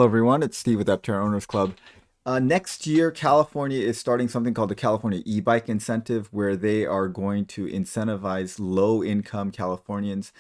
Hello, everyone. It's Steve with Aptera Owners Club. Next year, California is starting something called the California e-bike incentive, where they are going to incentivize low-income Californians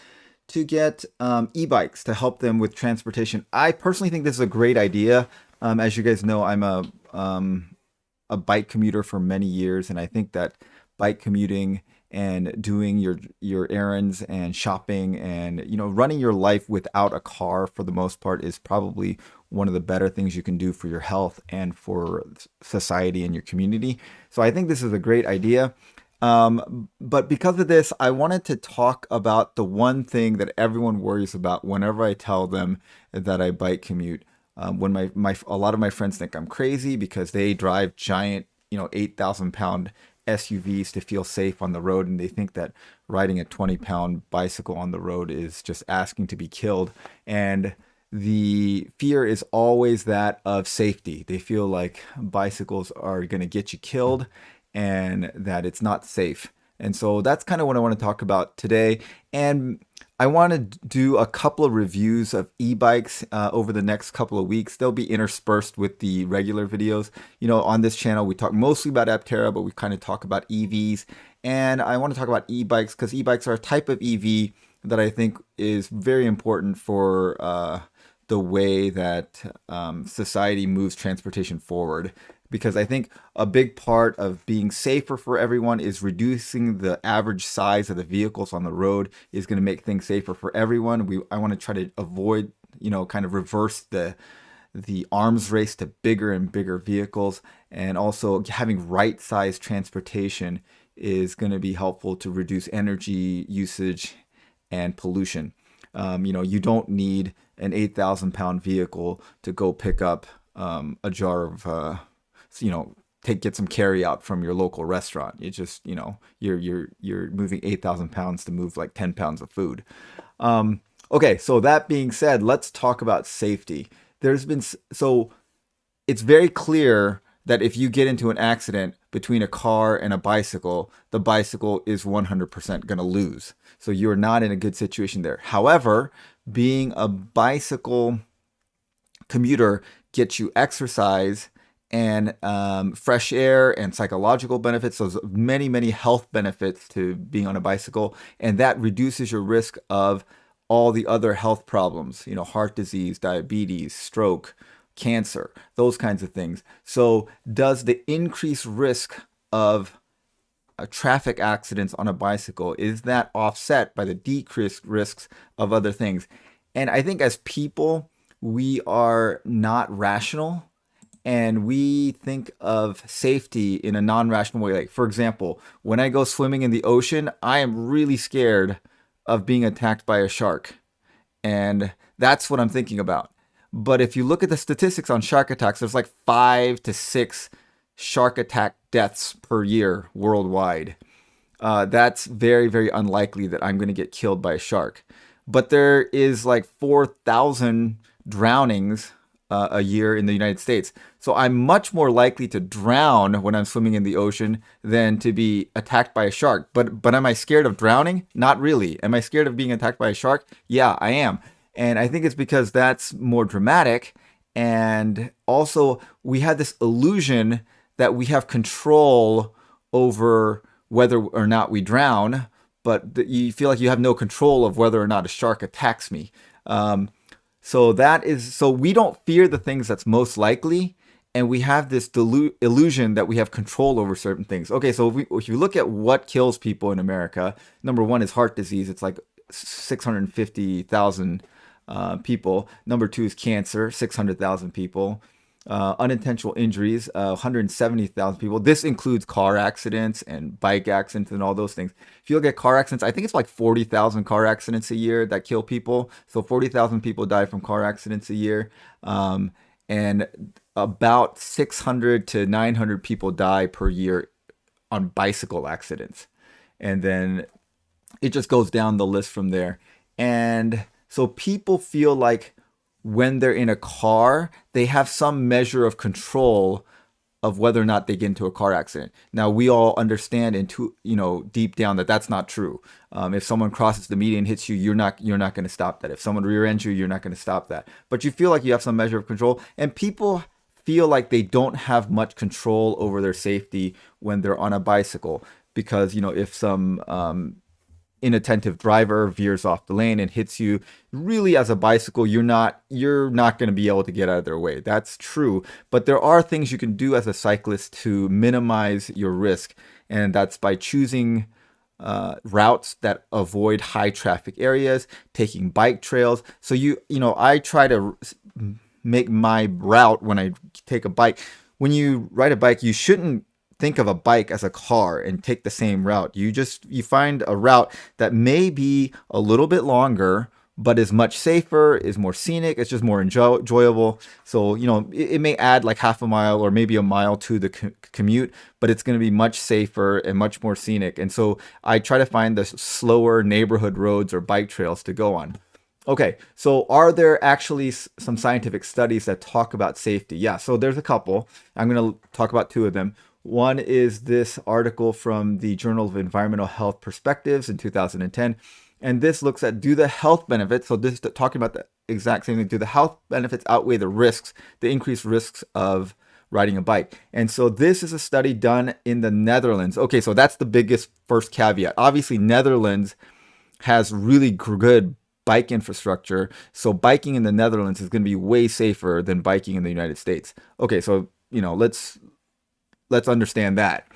to get e-bikes to help them with transportation. I personally think this is a great idea. As you guys know, I'm a bike commuter for many years, and I think that bike commuting and doing your errands and shopping and running your life without a car for the most part is probably one of the better things you can do for your health and for society and your community. So I think this is a great idea. But because of this, I wanted to talk about the one thing that everyone worries about whenever I tell them that I bike commute. When a lot of my friends think I'm crazy because they drive giant, 8,000-pound SUVs to feel safe on the road, and they think that riding a 20-pound bicycle on the road is just asking to be killed. And the fear is always that of safety. They feel like bicycles are going to get you killed and that it's not safe. And so that's kind of what I want to talk about today. And I want to do a couple of reviews of e-bikes over the next couple of weeks. They'll be interspersed with the regular videos. On this channel, we talk mostly about Aptera, but we kind of talk about EVs. And I want to talk about e-bikes because e-bikes are a type of EV that I think is very important for the way that society moves transportation forward. Because I think a big part of being safer for everyone is reducing the average size of the vehicles on the road is going to make things safer for everyone. I want to try to avoid, kind of reverse the arms race to bigger and bigger vehicles, and also having right-sized transportation is going to be helpful to reduce energy usage and pollution. You don't need an 8,000-pound vehicle to go pick up a jar of get some carry out from your local restaurant. It just, you're moving 8,000 pounds to move like 10 pounds of food. Okay, so that being said, let's talk about safety. So it's very clear that if you get into an accident between a car and a bicycle, the bicycle is 100% going to lose. So you're not in a good situation there. However, being a bicycle commuter gets you exercise and fresh air and psychological benefits. So there's many, many health benefits to being on a bicycle, and that reduces your risk of all the other health problems, heart disease, diabetes, stroke, cancer, those kinds of things. So does the increased risk of traffic accidents on a bicycle, is that offset by the decreased risks of other things? And I think as people, we are not rational, and we think of safety in a non-rational way. Like, for example, when I go swimming in the ocean, I am really scared of being attacked by a shark. And that's what I'm thinking about. But if you look at the statistics on shark attacks, there's like 5 to 6 shark attack deaths per year worldwide. That's very, very unlikely that I'm going to get killed by a shark. But there is like 4,000 drownings a year in the United States. So I'm much more likely to drown when I'm swimming in the ocean than to be attacked by a shark. But am I scared of drowning? Not really. Am I scared of being attacked by a shark? Yeah, I am. And I think it's because that's more dramatic. And also, we had this illusion that we have control over whether or not we drown, but you feel like you have no control of whether or not a shark attacks me. So we don't fear the things that's most likely, and we have this illusion that we have control over certain things. Okay, so if you look at what kills people in America, number one is heart disease. It's like 650,000 people. Number two is cancer, 600,000 people. Unintentional injuries, 170,000 people. This includes car accidents and bike accidents and all those things. If you look at car accidents, I think it's like 40,000 car accidents a year that kill people. So 40,000 people die from car accidents a year. And about 600 to 900 people die per year on bicycle accidents. And then it just goes down the list from there. And so people feel like when they're in a car, they have some measure of control of whether or not they get into a car accident. Now, we all understand deep down that that's not true. If someone crosses the median and hits you, you're not going to stop that. If someone rear ends you, you're not going to stop that. But you feel like you have some measure of control, and people feel like they don't have much control over their safety when they're on a bicycle because if some inattentive driver veers off the lane and hits you, really as a bicycle you're not going to be able to get out of their way. That's true, but there are things you can do as a cyclist to minimize your risk, and that's by choosing routes that avoid high traffic areas, taking bike trails. So I try to make my route when I take a bike. When you ride a bike, you shouldn't think of a bike as a car and take the same route. You find a route that may be a little bit longer, but is much safer, is more scenic, it's just more enjoyable. So, it may add like half a mile or maybe a mile to the commute, but it's going to be much safer and much more scenic. And so I try to find the slower neighborhood roads or bike trails to go on. Okay, so are there actually some scientific studies that talk about safety? Yeah, so there's a couple. I'm going to talk about two of them. One is this article from the Journal of Environmental Health Perspectives in 2010. And this looks at, do the health benefits, so this is talking about the exact same thing, do the health benefits outweigh the risks, the increased risks of riding a bike? And so this is a study done in the Netherlands. Okay, so that's the biggest first caveat. Obviously, Netherlands has really good bike infrastructure. So biking in the Netherlands is going to be way safer than biking in the United States. Okay, so, let's understand that.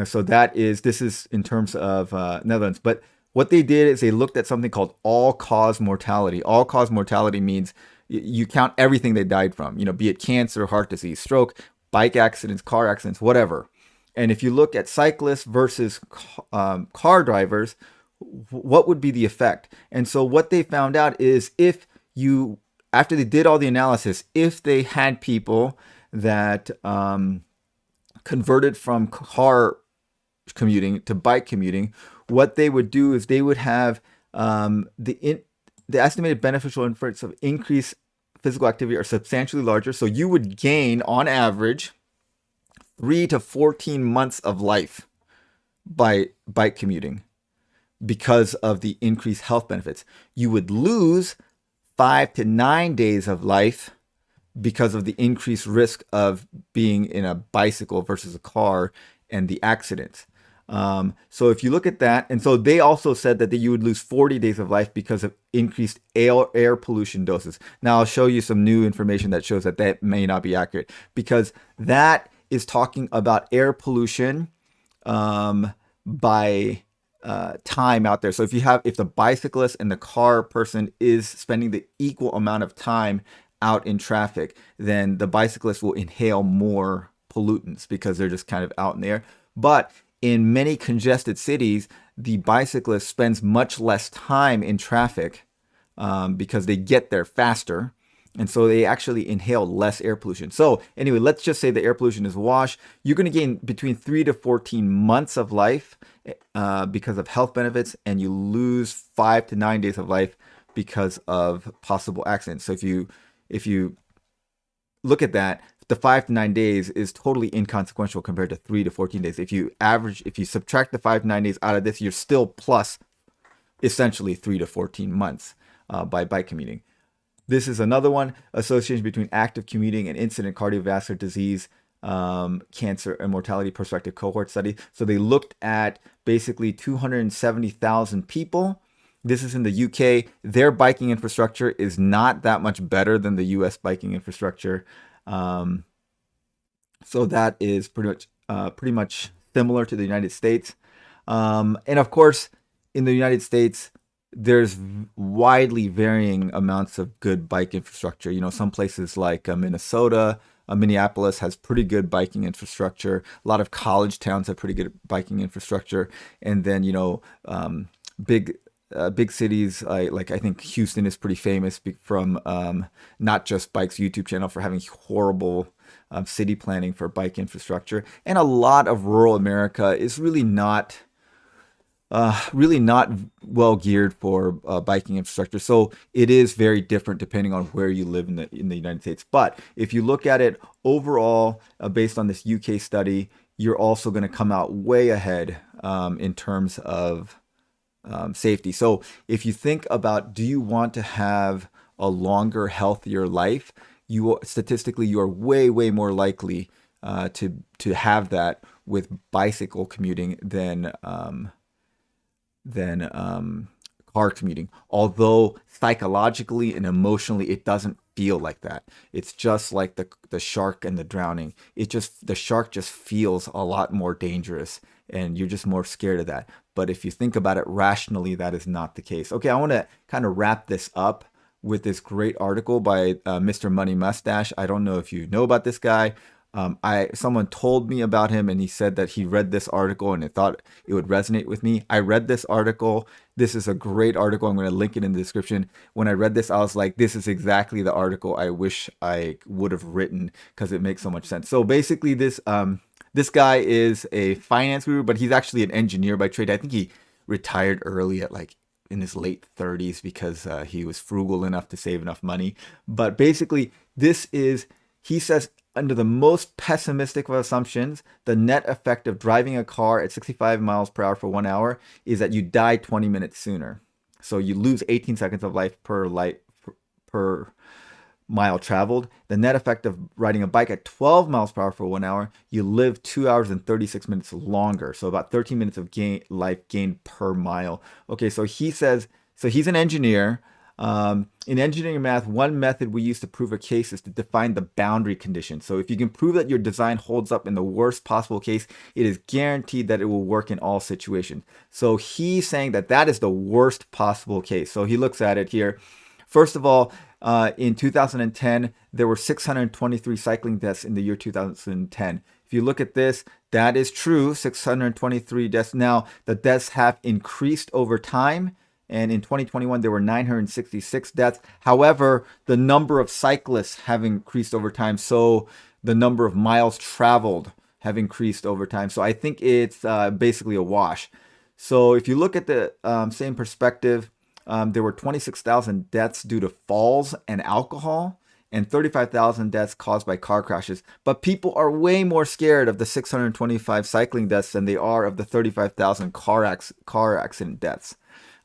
So this is in terms of Netherlands. But what they did is they looked at something called all-cause mortality. All-cause mortality means you count everything they died from, be it cancer, heart disease, stroke, bike accidents, car accidents, whatever. And if you look at cyclists versus car drivers, what would be the effect? And so what they found out is after they did all the analysis, if they had people that converted from car commuting to bike commuting, what they would do is they would have the estimated beneficial effects of increased physical activity are substantially larger. So you would gain, on average, 3 to 14 months of life by bike commuting because of the increased health benefits. You would lose 5 to 9 days of life because of the increased risk of being in a bicycle versus a car and the accidents. So if you look at that, and so they also said that you would lose 40 days of life because of increased air pollution doses. Now I'll show you some new information that shows that may not be accurate, because that is talking about air pollution by time out there. So if the bicyclist and the car person is spending the equal amount of time out in traffic, then the bicyclist will inhale more pollutants because they're just kind of out in the air. But in many congested cities, the bicyclist spends much less time in traffic because they get there faster. And so they actually inhale less air pollution. So anyway, let's just say the air pollution is a wash. You're going to gain between 3 to 14 months of life because of health benefits, and you lose 5 to 9 days of life because of possible accidents. So if you look at that, the 5 to 9 days is totally inconsequential compared to 3 to 14 days. If you subtract the 5 to 9 days out of this, you're still plus essentially 3 to 14 months by bike commuting. This is another one, association between active commuting and incident cardiovascular disease, cancer, and mortality prospective cohort study. So they looked at basically 270,000 people. This is in the UK. Their biking infrastructure is not that much better than the US biking infrastructure. So that is pretty much similar to the United States. And of course, in the United States, there's widely varying amounts of good bike infrastructure. Some places like Minnesota, Minneapolis has pretty good biking infrastructure. A lot of college towns have pretty good biking infrastructure. And then, big cities like I think Houston is pretty famous from Not Just Bike's YouTube channel for having horrible city planning for bike infrastructure. And a lot of rural America is really not really not well geared for biking infrastructure. So it is very different depending on where you live in the United States. But if you look at it overall, based on this UK study, you're also going to come out way ahead in terms of safety. So if you think about, do you want to have a longer, healthier life? Statistically, you are way more likely to have that with bicycle commuting than car commuting. Although psychologically and emotionally, it doesn't feel like that. It's just like the shark and the drowning. The shark just feels a lot more dangerous, and you're just more scared of that. But if you think about it rationally, that is not the case. Okay, I want to kind of wrap this up with this great article by Mr. Money Mustache. I don't know if you know about this guy. Someone told me about him, and he said that he read this article and it thought it would resonate with me. I read this article. This is a great article. I'm going to link it in the description. When I read this, I was like, this is exactly the article I wish I would have written, because it makes so much sense. So basically, this guy is a finance guru, but he's actually an engineer by trade. I think he retired early at like in his late 30s because he was frugal enough to save enough money. But basically, he says, under the most pessimistic of assumptions, the net effect of driving a car at 65 miles per hour for 1 hour is that you die 20 minutes sooner. So you lose 18 seconds of life per mile traveled. The net effect of riding a bike at 12 miles per hour for 1 hour, you live 2 hours and 36 minutes longer. So about 13 minutes of life gained per mile. Okay, so he says, so he's an engineer. In engineering math, one method we use to prove a case is to define the boundary condition. So if you can prove that your design holds up in the worst possible case, it is guaranteed that it will work in all situations. So he's saying that that is the worst possible case. So he looks at it here. First of all, in 2010, there were 623 cycling deaths in the year 2010. If you look at this, that is true, 623 deaths. Now, the deaths have increased over time. And in 2021, there were 966 deaths. However, the number of cyclists have increased over time. So the number of miles traveled have increased over time. So I think it's basically a wash. So if you look at the same perspective, there were 26,000 deaths due to falls and alcohol, and 35,000 deaths caused by car crashes. But people are way more scared of the 625 cycling deaths than they are of the 35,000 car accident deaths.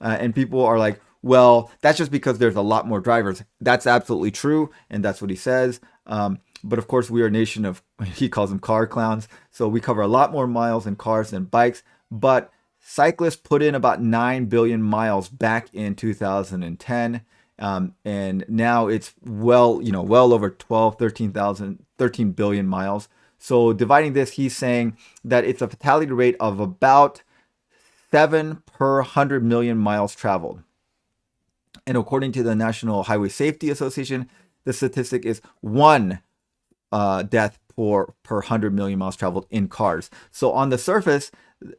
And people are like, well, that's just because there's a lot more drivers. That's absolutely true, and that's what he says. But of course, we are a nation of, he calls them car clowns. So we cover a lot more miles in cars than bikes. But cyclists put in about 9 billion miles back in 2010. And now it's well over 13 billion miles. So dividing this, he's saying that it's a fatality rate of about 7 per 100 million miles traveled. And according to the National Highway Safety Association, the statistic is 1 death per 100 million miles traveled in cars. So on the surface,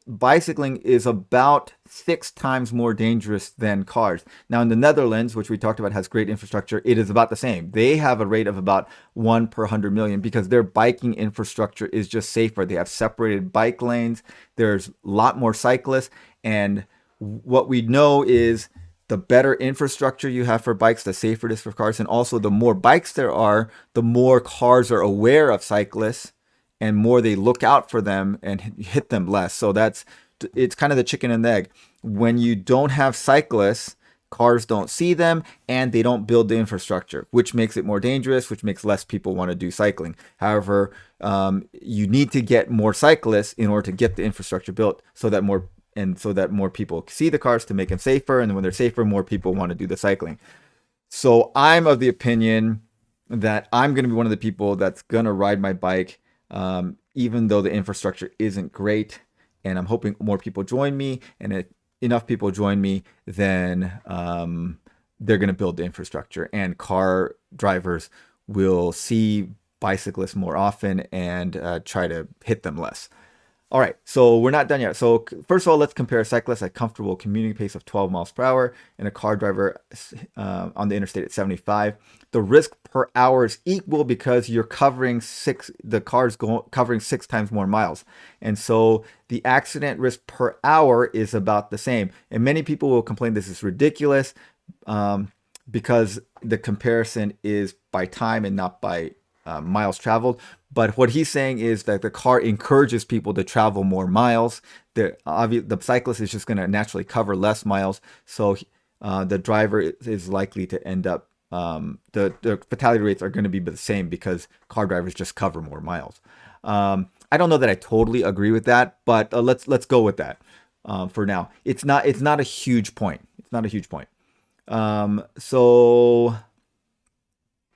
bicycling is about 6 times more dangerous than cars. Now in the Netherlands, which we talked about, has great infrastructure, it is about the same. They have a rate of about 1 per 100 million because their biking infrastructure is just safer. They have separated bike lanes. There's a lot more cyclists. And what we know is the better infrastructure you have for bikes, the safer it is for cars. And also the more bikes there are, the more cars are aware of cyclists and more they look out for them and hit them less. So it's kind of the chicken and the egg. When you don't have cyclists, cars don't see them and they don't build the infrastructure, which makes it more dangerous, which makes less people want to do cycling. However, you need to get more cyclists in order to get the infrastructure built so that more people see the cars to make them safer. And when they're safer, more people want to do the cycling. So I'm of the opinion that I'm going to be one of the people that's going to ride my bike, even though the infrastructure isn't great. And I'm hoping more people join me. And if enough people join me, then they're going to build the infrastructure. And car drivers will see bicyclists more often and try to hit them less. All right, so we're not done yet. So first of all, let's compare a cyclist at comfortable commuting pace of 12 miles per hour and a car driver on the interstate at 75. The risk per hour is equal because you're covering the car's covering 6 times more miles. And so the accident risk per hour is about the same. And many people will complain this is ridiculous because the comparison is by time and not by miles traveled. But what he's saying is that the car encourages people to travel more miles. The cyclist is just going to naturally cover less miles. So the driver is likely to end up, the fatality rates are going to be the same because car drivers just cover more miles. I don't know that I totally agree with that, but let's go with that for now. It's not a huge point. It's not a huge point. So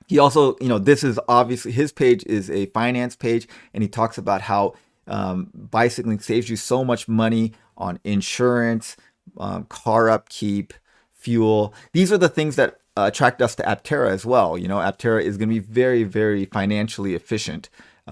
he also, this is obviously, his page is a finance page, and he talks about how bicycling saves you so much money on insurance, car upkeep, fuel. These are the things that attract us to Aptera as well. Aptera is going to be very, very financially efficient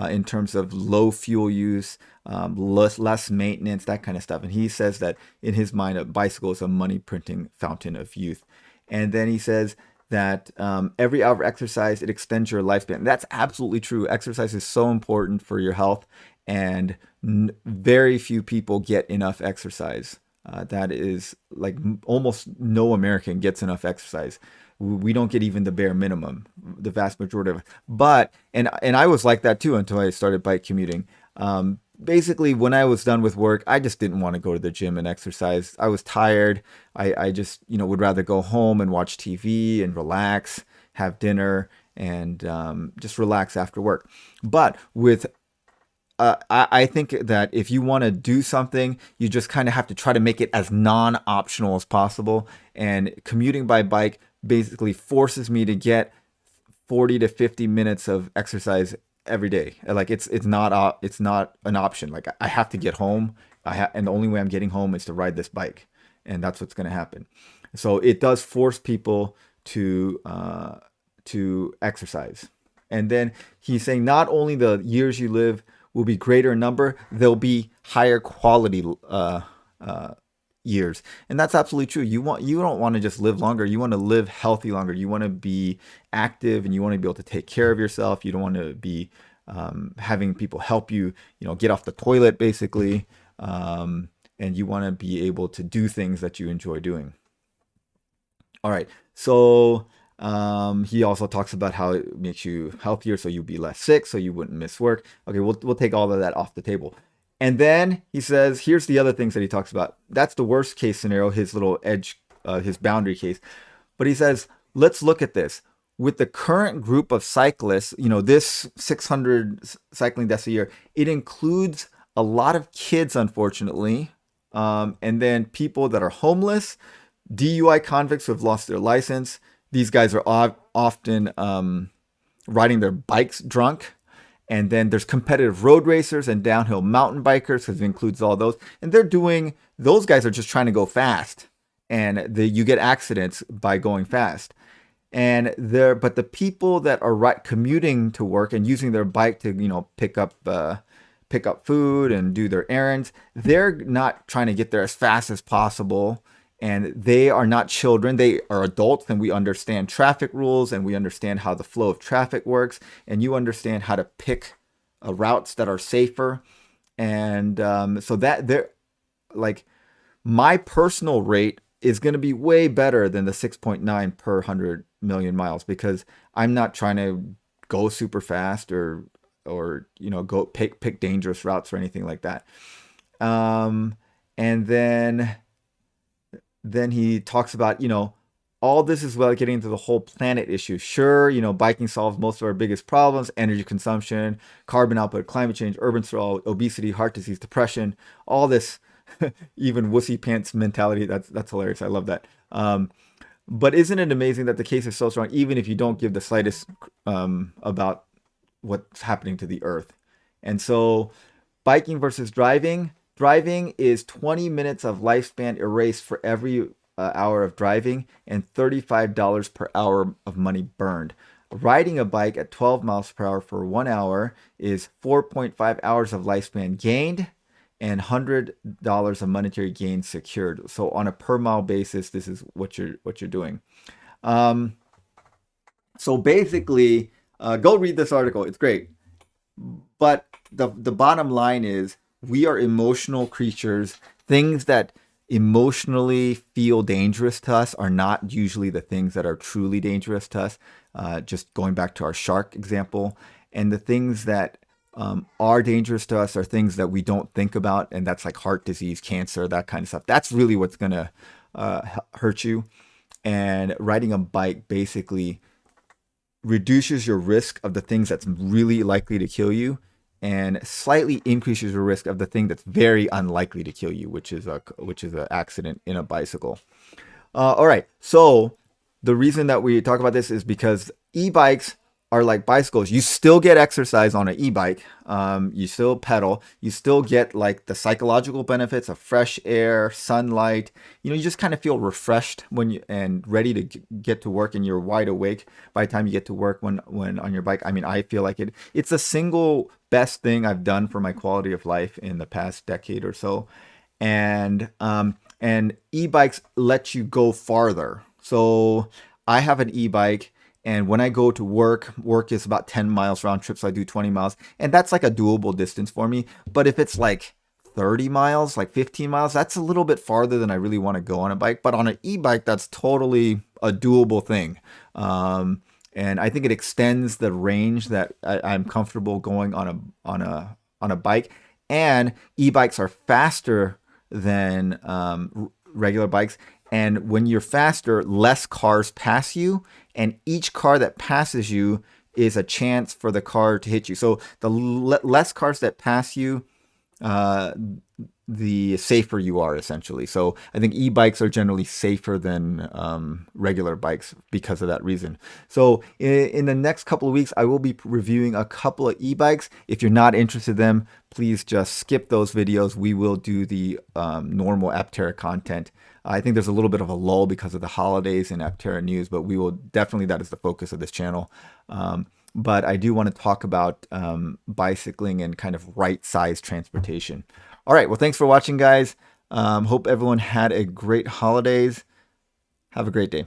in terms of low fuel use, less maintenance, that kind of stuff. And he says that in his mind, a bicycle is a money printing fountain of youth. And then he says that every hour of exercise, it extends your lifespan. That's absolutely true. Exercise is so important for your health, and very few people get enough exercise. That is like almost no American gets enough exercise. We don't get even the bare minimum, the vast majority of it. But, and I was like that too until I started bike commuting. Basically, when I was done with work, I just didn't want to go to the gym and exercise. I was tired. I just, would rather go home and watch TV and relax, have dinner, and just relax after work. But with I think that if you want to do something, you just kind of have to try to make it as non-optional as possible. And commuting by bike basically forces me to get 40 to 50 minutes of exercise every day. Like it's not an option. Like I have to get home. And the only way I'm getting home is to ride this bike, and that's what's going to happen. So it does force people to exercise. And then he's saying not only the years you live will be greater in number, they'll be higher quality years. And that's absolutely true. You don't want to just live longer. You want to live healthy longer. You want to be active, and you want to be able to take care of yourself. You don't want to be having people help you, get off the toilet basically. And you want to be able to do things that you enjoy doing. All right. So he also talks about how it makes you healthier, so you'll be less sick, so you wouldn't miss work. Okay, we'll take all of that off the table. And then he says, here's the other things that he talks about. That's the worst case scenario, his little edge, his boundary case. But he says, let's look at this. With the current group of cyclists, this 600 cycling deaths a year, it includes a lot of kids, unfortunately, and then people that are homeless, DUI convicts who have lost their license. These guys are often riding their bikes drunk. And then there's competitive road racers and downhill mountain bikers, because it includes all those. And those guys are just trying to go fast. And you get accidents by going fast. But the people that are commuting to work and using their bike to, pick up food and do their errands, they're not trying to get there as fast as possible. And they are not children. They are adults, and we understand traffic rules, and we understand how the flow of traffic works, and you understand how to pick routes that are safer. And so that they're like, my personal rate is going to be way better than the 6.9 per 100 million miles, because I'm not trying to go super fast or go pick dangerous routes or anything like that. And then he talks about, all this is well getting into the whole planet issue. Sure, biking solves most of our biggest problems: energy consumption, carbon output, climate change, urban sprawl, obesity, heart disease, depression, all this, even wussy pants mentality. That's hilarious. I love that. But isn't it amazing that the case is so strong, even if you don't give the slightest about what's happening to the earth? And so biking versus driving. Driving is 20 minutes of lifespan erased for every hour of driving, and $35 per hour of money burned. Riding a bike at 12 miles per hour for 1 hour is 4.5 hours of lifespan gained, and $100 of monetary gain secured. So on a per mile basis, this is what you're doing. Um, so basically, go read this article. It's great. But the bottom line is we are emotional creatures. Things that emotionally feel dangerous to us are not usually the things that are truly dangerous to us. Just going back to our shark example, and the things that are dangerous to us are things that we don't think about, and that's like heart disease, cancer, that kind of stuff. That's really what's gonna hurt you. And riding a bike basically reduces your risk of the things that's really likely to kill you and slightly increases your risk of the thing that's very unlikely to kill you, which is an accident in a bicycle. All right, so the reason that we talk about this is because e-bikes are like bicycles. You still get exercise on an e-bike. You still pedal. You still get like the psychological benefits of fresh air, sunlight. You just kind of feel refreshed when you and ready to get to work, and you're wide awake by the time you get to work when on your bike. I mean, I feel like it's the single best thing I've done for my quality of life in the past decade or so. And e-bikes let you go farther. So I have an e-bike, and when I go to work is about 10 miles round trip, so I do 20 miles, and that's like a doable distance for me. But if it's like 30 miles, like 15 miles, that's a little bit farther than I really want to go on a bike. But on an e-bike, that's totally a doable thing. And I think it extends the range that I'm comfortable going on a bike. And e-bikes are faster than regular bikes. And when you're faster, less cars pass you, and each car that passes you is a chance for the car to hit you. So the less cars that pass you, uh, the safer you are, essentially. So I think e-bikes are generally safer than regular bikes because of that reason. So in the next couple of weeks, I will be reviewing a couple of e-bikes. If you're not interested in them, please just skip those videos. We will do the normal Aptera content. I think there's a little bit of a lull because of the holidays and Aptera news, but we will definitely, that is the focus of this channel. But I do want to talk about bicycling and kind of right-sized transportation. All right, well, thanks for watching, guys. Hope everyone had a great holidays. Have a great day.